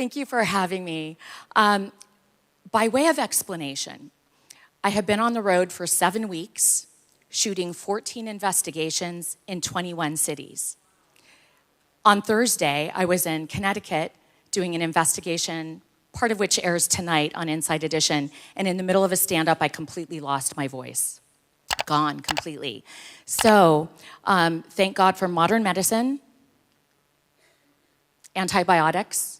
Thank you for having me. By way of explanation, I have been on the road for 7 weeks, shooting 14 investigations in 21 cities. On Thursday, I was in Connecticut doing an investigation, part of which airs tonight on Inside Edition, and in the middle of a stand-up, I completely lost my voice. Gone completely. So, thank God for modern medicine, antibiotics,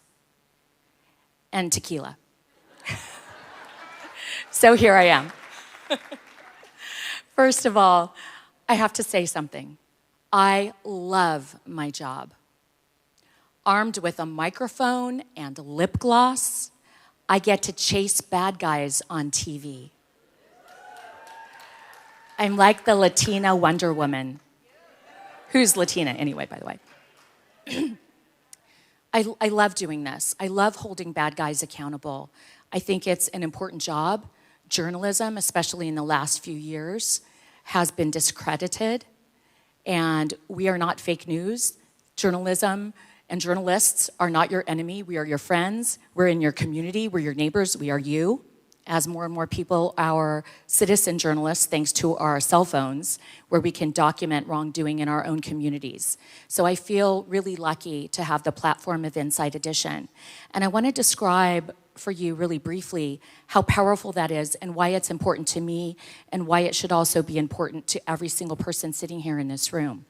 and tequila. So here I am. First of all, I have to say something. I love my job. Armed with a microphone and lip gloss, I get to chase bad guys on TV. I'm like the Latina Wonder Woman. Who's Latina anyway, by the way? I love doing this. I love holding bad guys accountable. I think it's an important job. Journalism, especially in the last few years, has been discredited, and we are not fake news. Journalism and journalists are not your enemy. We are your friends. We're in your community. We're your neighbors. We are you. As more and more people are citizen journalists, thanks to our cell phones, where we can document wrongdoing in our own communities. So I feel really lucky to have the platform of Inside Edition. And I want to describe for you really briefly how powerful that is and why it's important to me and why it should also be important to every single person sitting here in this room.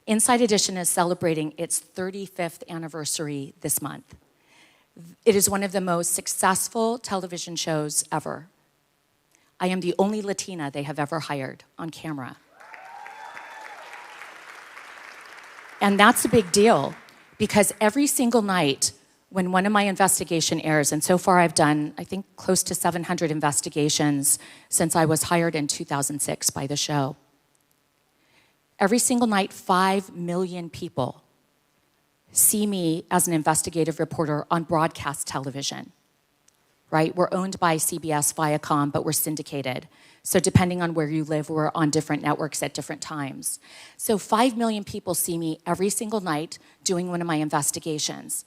Inside Edition is celebrating its 35th anniversary this month. It is one of the most successful television shows ever. I am the only Latina they have ever hired on camera. And that's a big deal because every single night when one of my investigation airs, and so far I've done, I think, close to 700 investigations since I was hired in 2006 by the show. Every single night, 5 million people see me as an investigative reporter on broadcast television, right? We're owned by CBS, Viacom, but we're syndicated. So depending on where you live, we're on different networks at different times. So 5 million people see me every single night doing one of my investigations.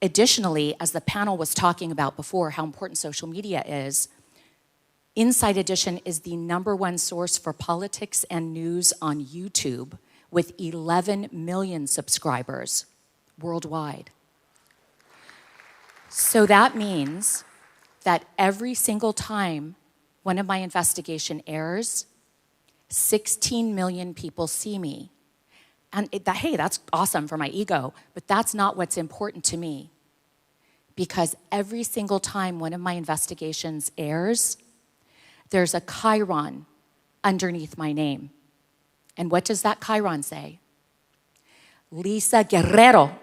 Additionally, as the panel was talking about before, how important social media is, Inside Edition is the #1 source for politics and news on YouTube with 11 million subscribers worldwide. So that means that every single time one of my investigation airs, 16 million people see me. And hey, that's awesome for my ego, but that's not what's important to me. Because every single time one of my investigations airs, there's a chyron underneath my name. And what does that chyron say? Lisa Guerrero.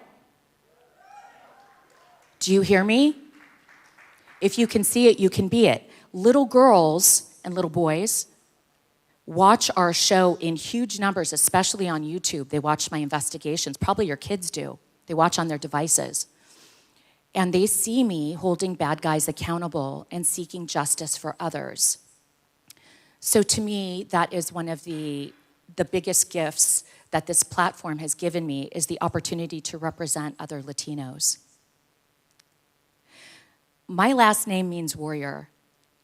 Do you hear me? If you can see it, you can be it. Little girls and little boys watch our show in huge numbers, especially on YouTube. They watch my investigations. Probably your kids do. They watch on their devices. And they see me holding bad guys accountable and seeking justice for others. So to me, that is one of the biggest gifts that this platform has given me is the opportunity to represent other Latinos. My last name means warrior.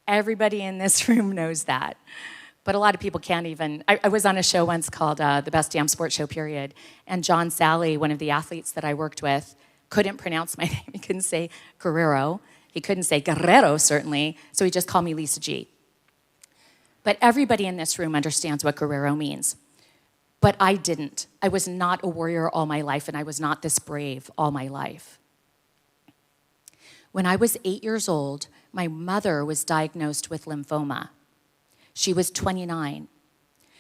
Everybody in this room knows that. But a lot of people can't even. I was on a show once called The Best Damn Sports Show, period. And John Sally, one of the athletes that I worked with, couldn't pronounce my name. He couldn't say Guerrero. He couldn't say Guerrero, certainly. So he just called me Lisa G. But everybody in this room understands what Guerrero means. But I didn't. I was not a warrior all my life, and I was not this brave all my life. When I was 8 years old, my mother was diagnosed with lymphoma. She was 29.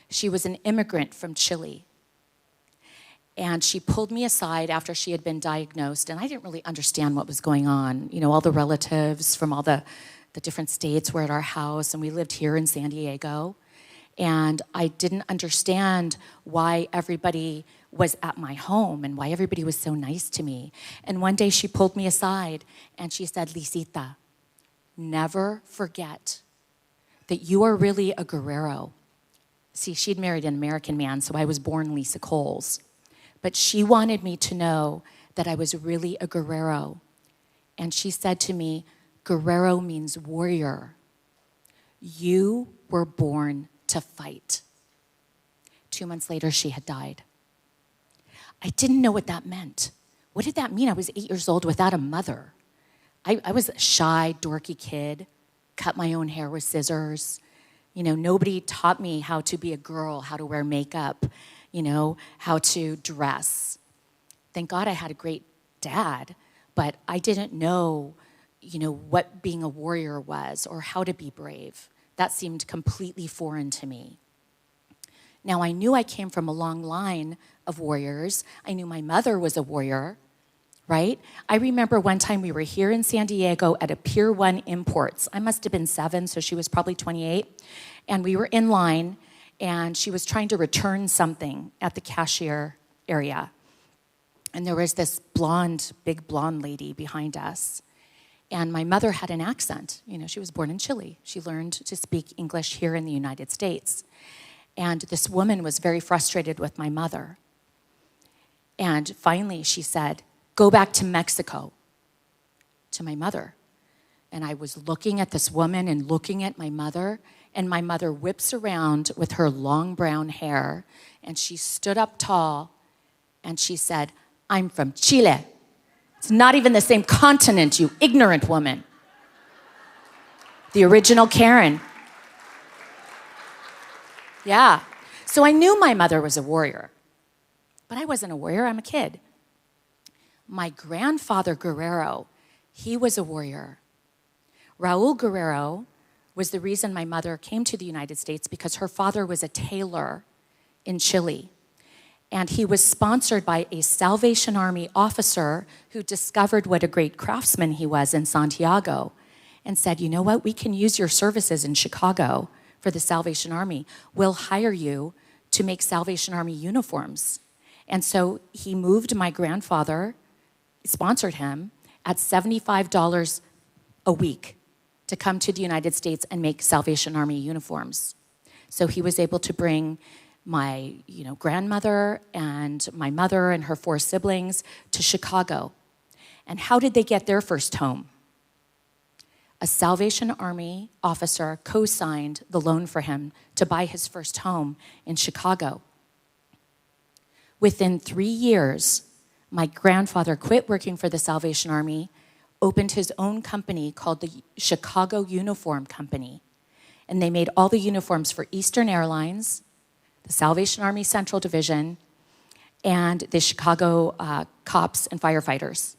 She was an immigrant from Chile. And she pulled me aside after she had been diagnosed, and I didn't really understand what was going on. You know, all the relatives from all the different states were at our house, and we lived here in San Diego. And I didn't understand why everybody was at my home and why everybody was so nice to me. And one day she pulled me aside and she said, Lisita, never forget that you are really a Guerrero. See, she'd married an American man, so I was born Lisa Coles. But she wanted me to know that I was really a Guerrero. And she said to me, Guerrero means warrior. You were born to fight. 2 months later, she had died. I didn't know what that meant. What did that mean? I was 8 years old without a mother. I was a shy, dorky kid, cut my own hair with scissors. Nobody taught me how to be a girl, how to wear makeup, how to dress. Thank God I had a great dad, but I didn't know, what being a warrior was or how to be brave. That seemed completely foreign to me. Now, I knew I came from a long line of warriors. I knew my mother was a warrior, right? I remember one time we were here in San Diego at a Pier 1 Imports. I must have been 7, so she was probably 28. And we were in line, and she was trying to return something at the cashier area. And there was this big blonde lady behind us. And my mother had an accent. She was born in Chile. She learned to speak English here in the United States. And this woman was very frustrated with my mother. And finally she said, go back to Mexico, to my mother. And I was looking at this woman and looking at my mother, and my mother whips around with her long brown hair, and she stood up tall, and she said, I'm from Chile. It's not even the same continent, you ignorant woman. The original Karen. Yeah. So I knew my mother was a warrior, but I wasn't a warrior, I'm a kid. My grandfather Guerrero, he was a warrior. Raul Guerrero was the reason my mother came to the United States because her father was a tailor in Chile. And he was sponsored by a Salvation Army officer who discovered what a great craftsman he was in Santiago and said, you know what, we can use your services in Chicago for the Salvation Army. We'll hire you to make Salvation Army uniforms. And so he moved my grandfather, sponsored him, at $75 a week to come to the United States and make Salvation Army uniforms. So he was able to bring my grandmother and my mother and her 4 siblings to Chicago. And how did they get their first home? A Salvation Army officer co-signed the loan for him to buy his first home in Chicago. Within 3 years, my grandfather quit working for the Salvation Army, opened his own company called the Chicago Uniform Company. And they made all the uniforms for Eastern Airlines, the Salvation Army Central Division, and the Chicago cops and firefighters.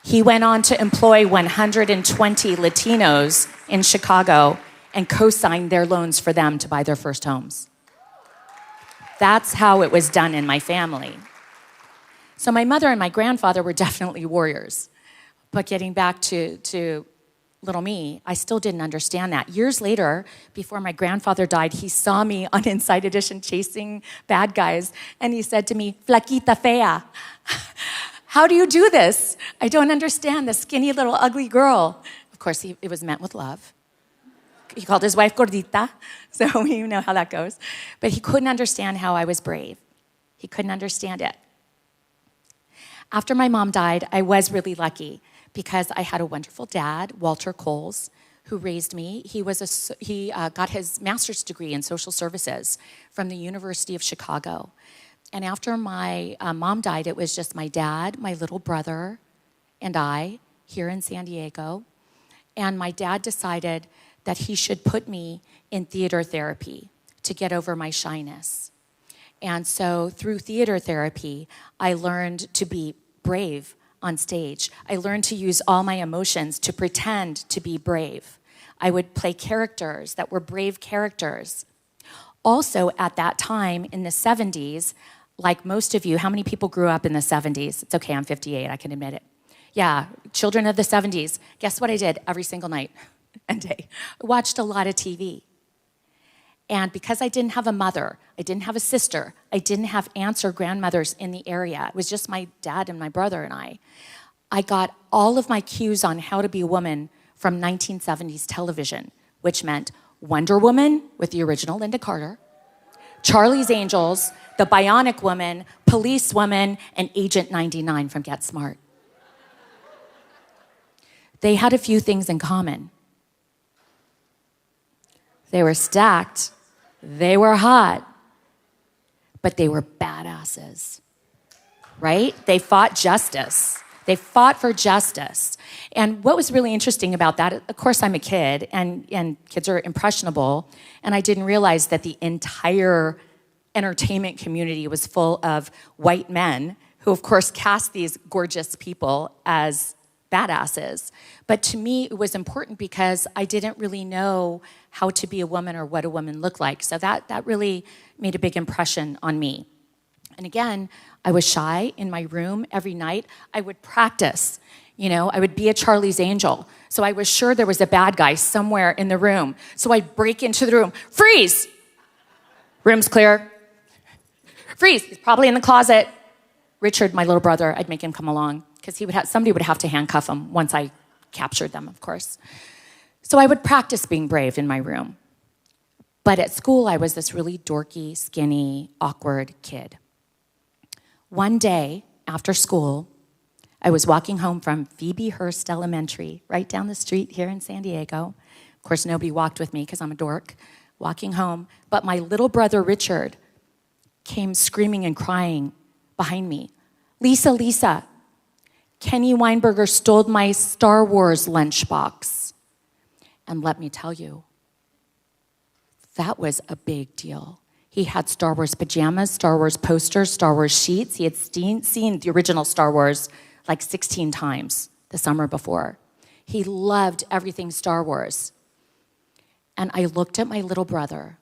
He went on to employ 120 Latinos in Chicago and co-signed their loans for them to buy their first homes. That's how it was done in my family. So my mother and my grandfather were definitely warriors. But getting back to little me, I still didn't understand that. Years later, before my grandfather died, he saw me on Inside Edition chasing bad guys, and he said to me, Flaquita fea. How do you do this? I don't understand, the skinny little ugly girl. Of course, it was meant with love. He called his wife gordita, so you know how that goes. But he couldn't understand how I was brave. He couldn't understand it. After my mom died, I was really lucky because I had a wonderful dad, Walter Coles, who raised me. He got his master's degree in social services from the University of Chicago. And after my mom died, it was just my dad, my little brother, and I here in San Diego. And my dad decided that he should put me in theater therapy to get over my shyness. And so through theater therapy, I learned to be brave on stage. I learned to use all my emotions to pretend to be brave. I would play characters that were brave characters. Also, at that time in the 70s, like most of you, how many people grew up in the 70s? It's okay, I'm 58, I can admit it. Yeah, children of the 70s. Guess what I did every single night and day? I watched a lot of TV. And because I didn't have a mother, I didn't have a sister, I didn't have aunts or grandmothers in the area, it was just my dad and my brother and I got all of my cues on how to be a woman from 1970s television, which meant Wonder Woman with the original Linda Carter, Charlie's Angels, the Bionic Woman, Police Woman, and Agent 99 from Get Smart. They had a few things in common. They were stacked, they were hot, but they were badasses, right? They fought justice. They fought for justice. And what was really interesting about that, of course, I'm a kid, and kids are impressionable, and I didn't realize that the entire entertainment community was full of white men who, of course, cast these gorgeous people as badasses. But to me, it was important because I didn't really know how to be a woman or what a woman looked like. So that really made a big impression on me. And again, I was shy in my room every night. I would practice. I would be a Charlie's Angel. So I was sure there was a bad guy somewhere in the room. So I'd break into the room. Freeze! Room's clear. Freeze! He's probably in the closet. Richard, my little brother, I'd make him come along because somebody would have to handcuff him once I captured them, of course. So I would practice being brave in my room. But at school, I was this really dorky, skinny, awkward kid. One day, after school, I was walking home from Phoebe Hearst Elementary, right down the street here in San Diego. Of course, nobody walked with me because I'm a dork, walking home. But my little brother, Richard, came screaming and crying behind me. Lisa, Kenny Weinberger stole my Star Wars lunchbox. And let me tell you, that was a big deal. He had Star Wars pajamas, Star Wars posters, Star Wars sheets. He had seen the original Star Wars like 16 times the summer before. He loved everything Star Wars. And I looked at my little brother,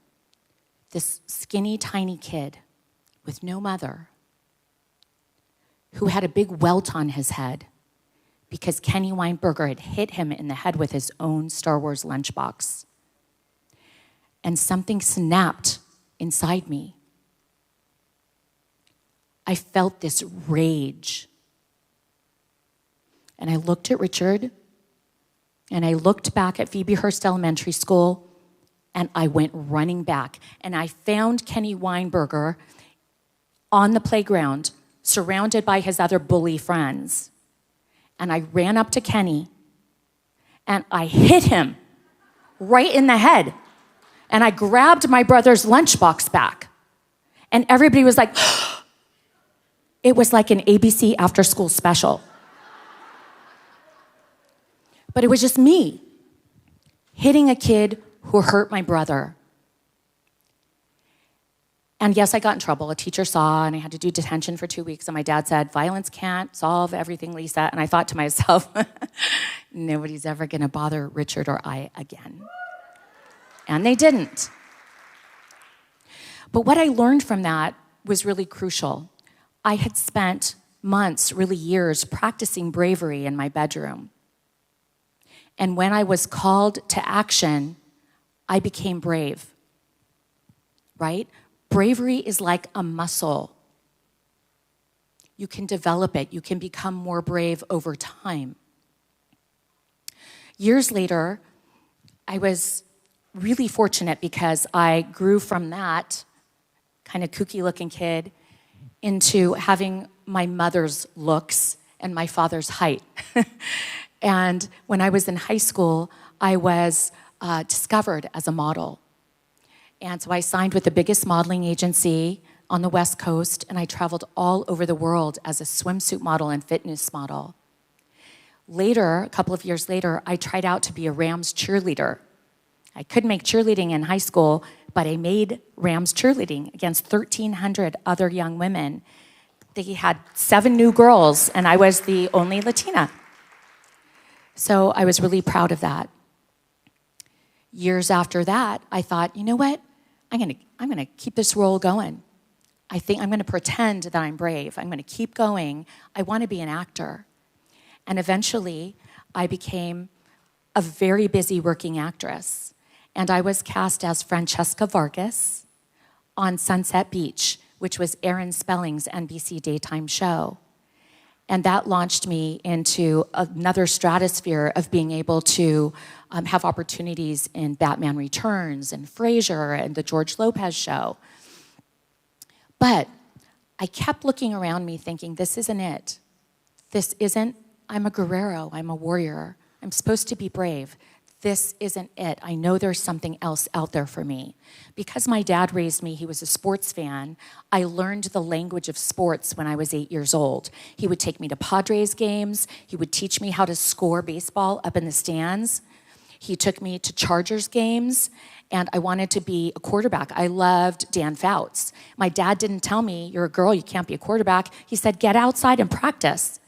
this skinny, tiny kid with no mother, who had a big welt on his head because Kenny Weinberger had hit him in the head with his own Star Wars lunchbox. And something snapped inside me. I felt this rage. And I looked at Richard, and I looked back at Phoebe Hearst Elementary School, and I went running back. And I found Kenny Weinberger on the playground, surrounded by his other bully friends. And I ran up to Kenny, and I hit him right in the head. And I grabbed my brother's lunchbox back. And everybody was like, it was like an ABC after-school special. But it was just me hitting a kid who hurt my brother. And yes, I got in trouble. A teacher saw, and I had to do detention for 2 weeks. And my dad said, violence can't solve everything, Lisa. And I thought to myself, nobody's ever going to bother Richard or I again. And they didn't. But what I learned from that was really crucial. I had spent months, really years, practicing bravery in my bedroom. And when I was called to action, I became brave, right? Bravery is like a muscle. You can develop it. You can become more brave over time. Years later, I was really fortunate because I grew from that kind of kooky-looking kid into having my mother's looks and my father's height. And when I was in high school, I was discovered as a model. And so I signed with the biggest modeling agency on the West Coast, and I traveled all over the world as a swimsuit model and fitness model. Later, a couple of years later, I tried out to be a Rams cheerleader. I couldn't make cheerleading in high school, but I made Rams cheerleading against 1,300 other young women. They had 7 new girls, and I was the only Latina. So I was really proud of that. Years after that, I thought, you know what? I'm gonna keep this role going. I think I'm gonna pretend that I'm brave. I'm gonna keep going. I wanna be an actor. And eventually, I became a very busy working actress. And I was cast as Francesca Vargas on Sunset Beach, which was Aaron Spelling's NBC daytime show. And that launched me into another stratosphere of being able to have opportunities in Batman Returns and Frasier and the George Lopez show. But I kept looking around me thinking, this isn't it. I'm a Guerrero, I'm a warrior. I'm supposed to be brave. This isn't it. I know there's something else out there for me. Because my dad raised me, he was a sports fan, I learned the language of sports when I was 8 years old. He would take me to Padres games. He would teach me how to score baseball up in the stands. He took me to Chargers games, and I wanted to be a quarterback. I loved Dan Fouts. My dad didn't tell me, you're a girl, you can't be a quarterback. He said, get outside and practice.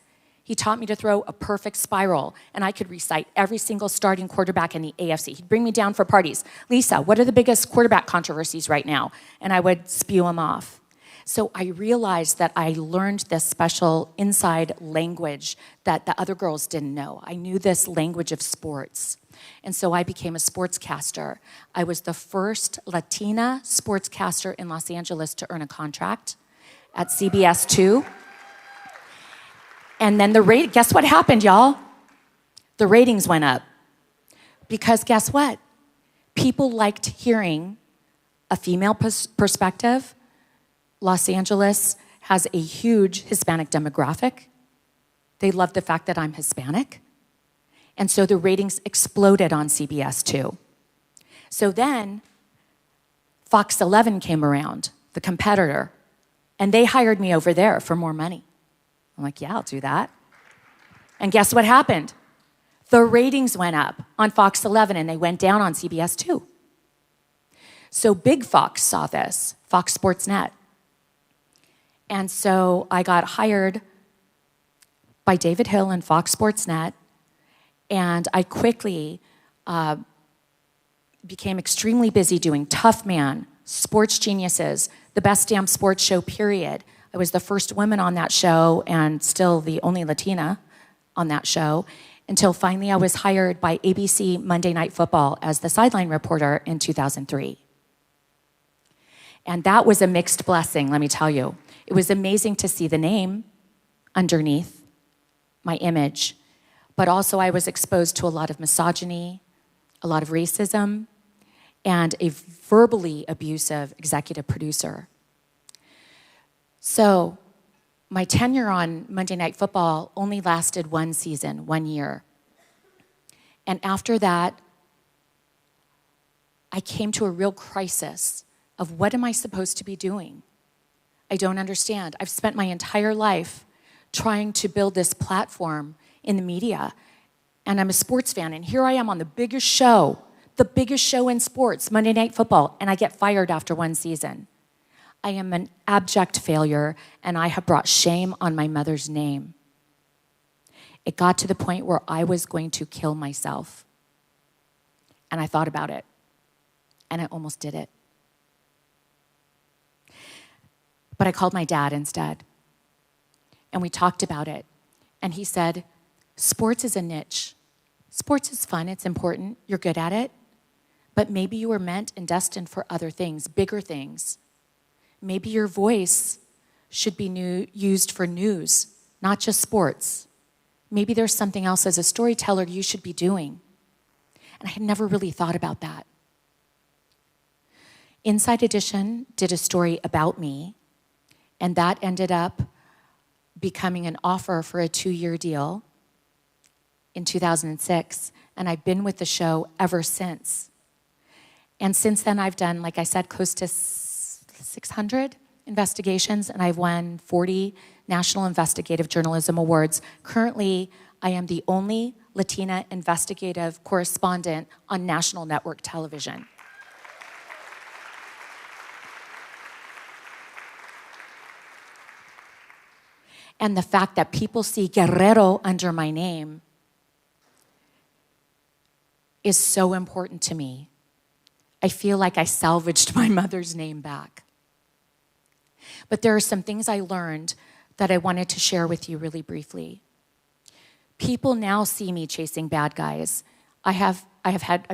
He taught me to throw a perfect spiral, and I could recite every single starting quarterback in the AFC. He'd bring me down for parties. Lisa, what are the biggest quarterback controversies right now? And I would spew them off. So I realized that I learned this special inside language that the other girls didn't know. I knew this language of sports. And so I became a sportscaster. I was the first Latina sportscaster in Los Angeles to earn a contract at CBS 2. And then guess what happened, y'all? The ratings went up. Because guess what? People liked hearing a female perspective. Los Angeles has a huge Hispanic demographic. They love the fact that I'm Hispanic. And so the ratings exploded on CBS 2. So then Fox 11 came around, the competitor, and they hired me over there for more money. I'm like, yeah, I'll do that. And guess what happened? The ratings went up on Fox 11 and they went down on CBS 2. So Big Fox saw this, Fox Sports Net. And so I got hired by David Hill and Fox Sports Net, and I quickly became extremely busy doing Tough Man, Sports Geniuses, the best damn sports show, period. I was the first woman on that show and still the only Latina on that show until finally I was hired by ABC Monday Night Football as the sideline reporter in 2003. And that was a mixed blessing, let me tell you. It was amazing to see the name underneath my image, but also I was exposed to a lot of misogyny, a lot of racism, and a verbally abusive executive producer. So my tenure on Monday Night Football only lasted one season, 1 year. And after that, I came to a real crisis of what am I supposed to be doing? I don't understand. I've spent my entire life trying to build this platform in the media, and I'm a sports fan, and here I am on the biggest show in sports, Monday Night Football, and I get fired after one season. I am an abject failure, and I have brought shame on my mother's name. It got to the point where I was going to kill myself. And I thought about it, and I almost did it. But I called my dad instead, and we talked about it. And he said, sports is a niche. Sports is fun, it's important, you're good at it, but maybe you were meant and destined for other things, bigger things. Maybe your voice should be used for news, not just sports. Maybe there's something else as a storyteller you should be doing. And I had never really thought about that. Inside Edition did a story about me, and that ended up becoming an offer for a 2-year deal in 2006, and I've been with the show ever since. And since then, I've done, like I said, close to 600 investigations, and I've won 40 National Investigative Journalism Awards. Currently, I am the only Latina investigative correspondent on national network television. And the fact that people see Guerrero under my name is so important to me. I feel like I salvaged my mother's name back. But there are some things I learned that I wanted to share with you really briefly. People now see me chasing bad guys. I've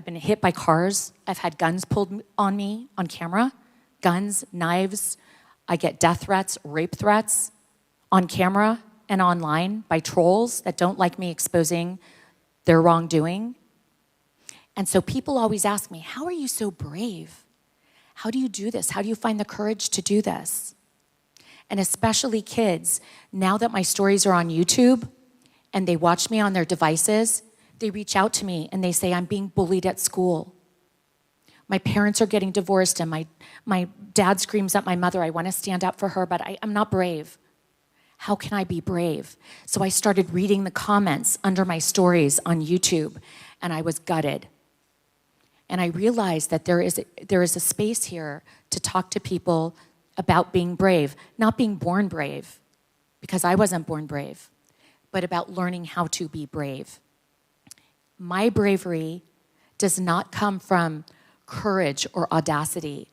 been hit by cars. I've had guns pulled on me on camera, guns, knives. I get death threats, rape threats on camera and online by trolls that don't like me exposing their wrongdoing. And so people always ask me, how are you so brave? How do you do this? How do you find the courage to do this? And especially kids, now that my stories are on YouTube and they watch me on their devices, they reach out to me and they say, I'm being bullied at school. My parents are getting divorced and my dad screams at my mother, I want to stand up for her, but I'm not brave. How can I be brave? So I started reading the comments under my stories on YouTube, and I was gutted. And I realized that there is a space here to talk to people about being brave, not being born brave, because I wasn't born brave, but about learning how to be brave. My bravery does not come from courage or audacity.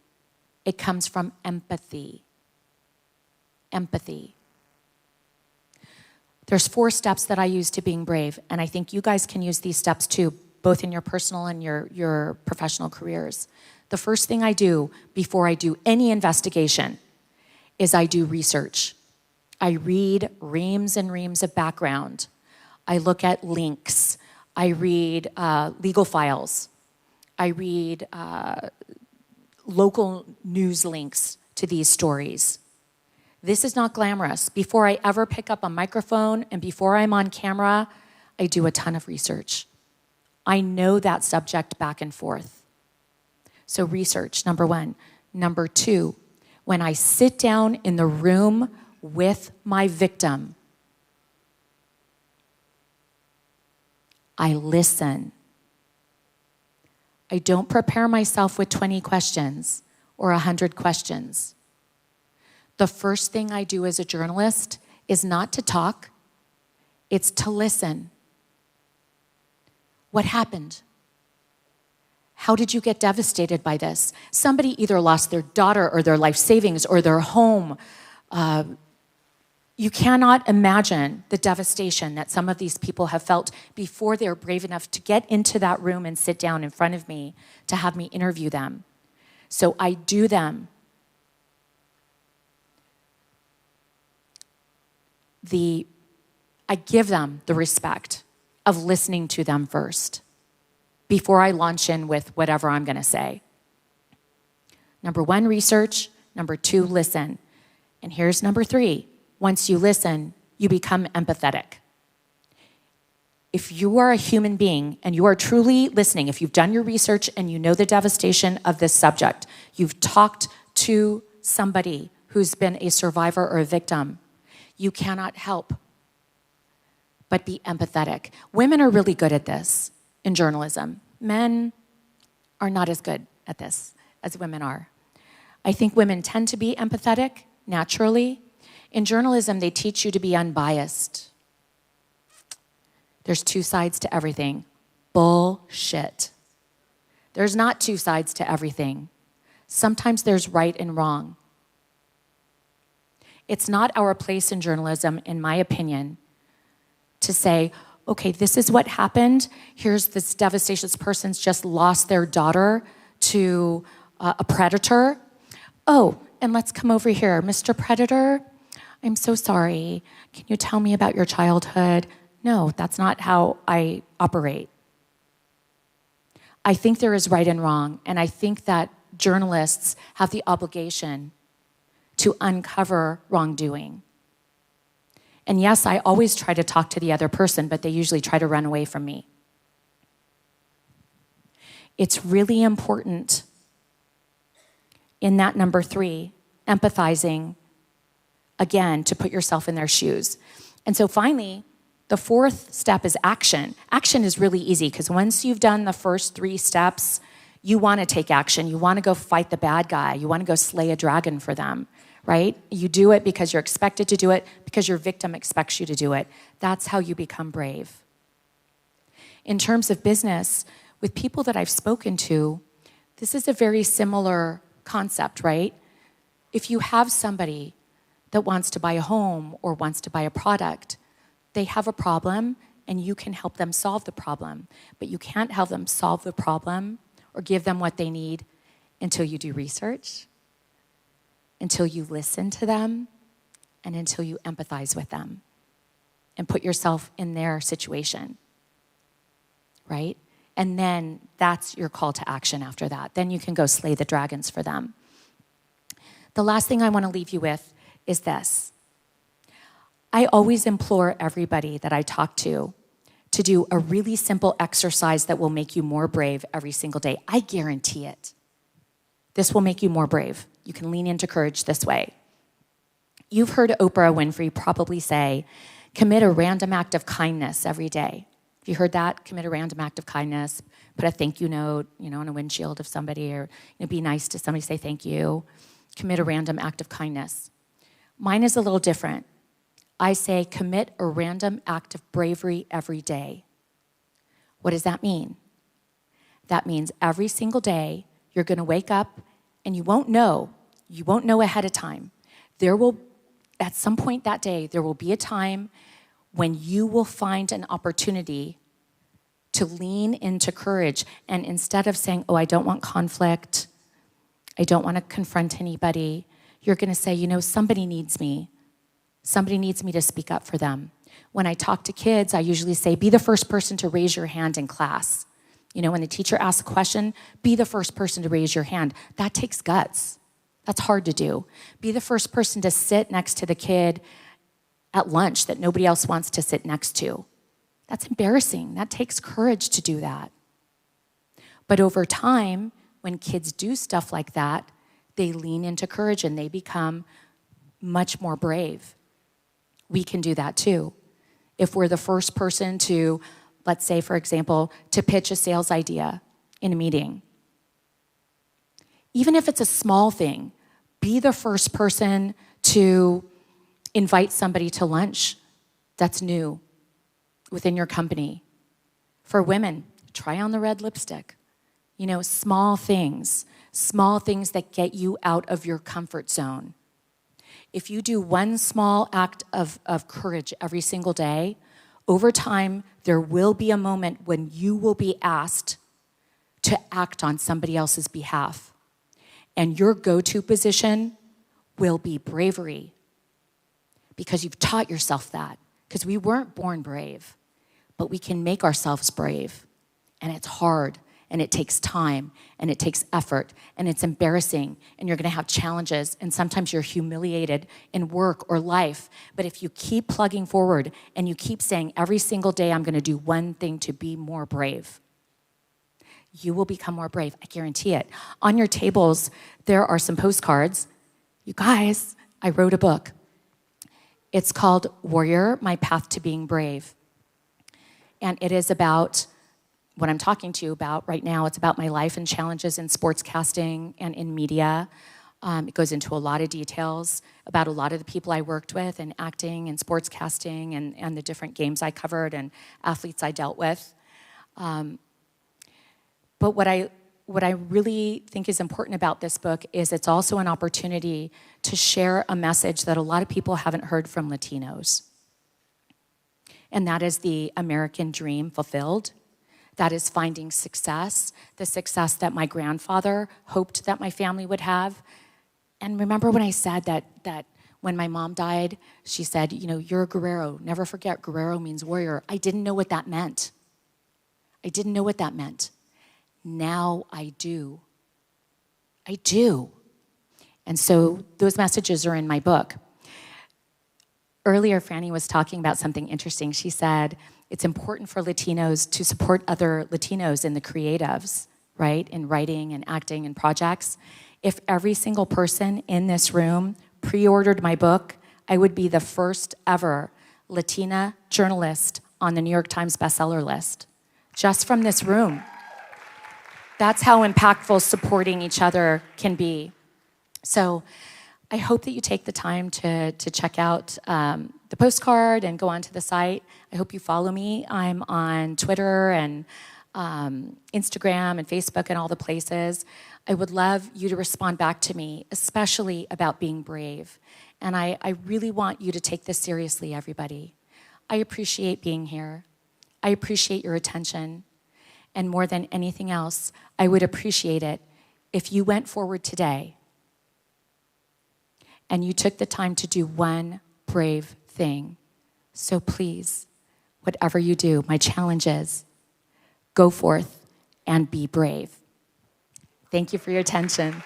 It comes from empathy. Empathy. There's 4 steps that I use to being brave, and I think you guys can use these steps too, both in your personal and your professional careers. The first thing I do before I do any investigation is I do research. I read reams and reams of background. I look at links. I read legal files. I read local news links to these stories. This is not glamorous. Before I ever pick up a microphone and before I'm on camera, I do a ton of research. I know that subject back and forth. So research, number 1. Number 2, when I sit down in the room with my victim, I listen. I don't prepare myself with 20 questions or 100 questions. The first thing I do as a journalist is not to talk, it's to listen. What happened? How did you get devastated by this? Somebody either lost their daughter or their life savings or their home. You cannot imagine the devastation that some of these people have felt before they're brave enough to get into that room and sit down in front of me to have me interview them. So I do them. I give them the respect of listening to them first before I launch in with whatever I'm going to say. Number 1, research. Number 2, listen. And here's number 3. Once you listen, you become empathetic. If you are a human being and you are truly listening, if you've done your research and you know the devastation of this subject, you've talked to somebody who's been a survivor or a victim, you cannot help but be empathetic. Women are really good at this in journalism. Men are not as good at this as women are. I think women tend to be empathetic naturally. In journalism, they teach you to be unbiased. There's 2 sides to everything. Bullshit. There's not 2 sides to everything. Sometimes there's right and wrong. It's not our place in journalism, in my opinion, to say, okay, this is what happened. Here's this devastation. This person's just lost their daughter to a predator. Oh, and let's come over here. Mr. Predator, I'm so sorry. Can you tell me about your childhood? No, that's not how I operate. I think there is right and wrong, and I think that journalists have the obligation to uncover wrongdoing. And yes, I always try to talk to the other person, but they usually try to run away from me. It's really important in that number 3, empathizing, again, to put yourself in their shoes. And so finally, the 4th step is action. Action is really easy because once you've done the first 3 steps, you want to take action. You want to go fight the bad guy. You want to go slay a dragon for them, right? You do it because you're expected to do it, because your victim expects you to do it. That's how you become brave. In terms of business, with people that I've spoken to, this is a very similar concept, right? If you have somebody that wants to buy a home or wants to buy a product, they have a problem and you can help them solve the problem, but you can't help them solve the problem or give them what they need until you do research, until you listen to them, and until you empathize with them and put yourself in their situation, right? And then that's your call to action after that. Then you can go slay the dragons for them. The last thing I want to leave you with is this. I always implore everybody that I talk to do a really simple exercise that will make you more brave every single day. I guarantee it. This will make you more brave. You can lean into courage this way. You've heard Oprah Winfrey probably say, commit a random act of kindness every day. Have you heard that? Commit a random act of kindness. Put a thank you note, on a windshield of somebody, or be nice to somebody, say thank you. Commit a random act of kindness. Mine is a little different. I say commit a random act of bravery every day. What does that mean? That means every single day you're going to wake up and you won't know ahead of time. At some point that day, there will be a time when you will find an opportunity to lean into courage. And instead of saying, I don't want conflict, I don't want to confront anybody, you're going to say, somebody needs me. Somebody needs me to speak up for them. When I talk to kids, I usually say, be the first person to raise your hand in class. When the teacher asks a question, be the first person to raise your hand. That takes guts. That's hard to do. Be the first person to sit next to the kid at lunch that nobody else wants to sit next to. That's embarrassing. That takes courage to do that. But over time, when kids do stuff like that, they lean into courage and they become much more brave. We can do that too. If we're the first person to, let's say, for example, to pitch a sales idea in a meeting. Even if it's a small thing, be the first person to invite somebody to lunch that's new within your company. For women, try on the red lipstick. Small things that get you out of your comfort zone. If you do one small act of courage every single day, over time, there will be a moment when you will be asked to act on somebody else's behalf. And your go-to position will be bravery. Because you've taught yourself that. Because we weren't born brave, but we can make ourselves brave. And it's hard, and it takes time, and it takes effort, and it's embarrassing, and you're gonna have challenges, and sometimes you're humiliated in work or life. But if you keep plugging forward and you keep saying, every single day I'm gonna do one thing to be more brave, you will become more brave, I guarantee it. On your tables, there are some postcards. You guys, I wrote a book. It's called Warrior, My Path to Being Brave. And it is about what I'm talking to you about right now. It's about my life and challenges in sportscasting and in media. It goes into a lot of details about a lot of the people I worked with in acting and sportscasting and the different games I covered and athletes I dealt with. But what I really think is important about this book is it's also an opportunity to share a message that a lot of people haven't heard from Latinos. And that is the American dream fulfilled. That is finding success, the success that my grandfather hoped that my family would have. And remember when I said that when my mom died, she said, you're a Guerrero. Never forget, Guerrero means warrior. I didn't know what that meant. Now I do. And so those messages are in my book. Earlier, Franny was talking about something interesting. She said, it's important for Latinos to support other Latinos in the creatives, right? In writing and acting and projects. If every single person in this room pre-ordered my book, I would be the first ever Latina journalist on the New York Times bestseller list, just from this room. That's how impactful supporting each other can be. So I hope that you take the time to check out the postcard and go onto the site. I hope you follow me. I'm on Twitter and Instagram and Facebook and all the places. I would love you to respond back to me, especially about being brave. And I really want you to take this seriously, everybody. I appreciate being here. I appreciate your attention. And more than anything else, I would appreciate it if you went forward today and you took the time to do one brave thing. So please, whatever you do, my challenge is, go forth and be brave. Thank you for your attention.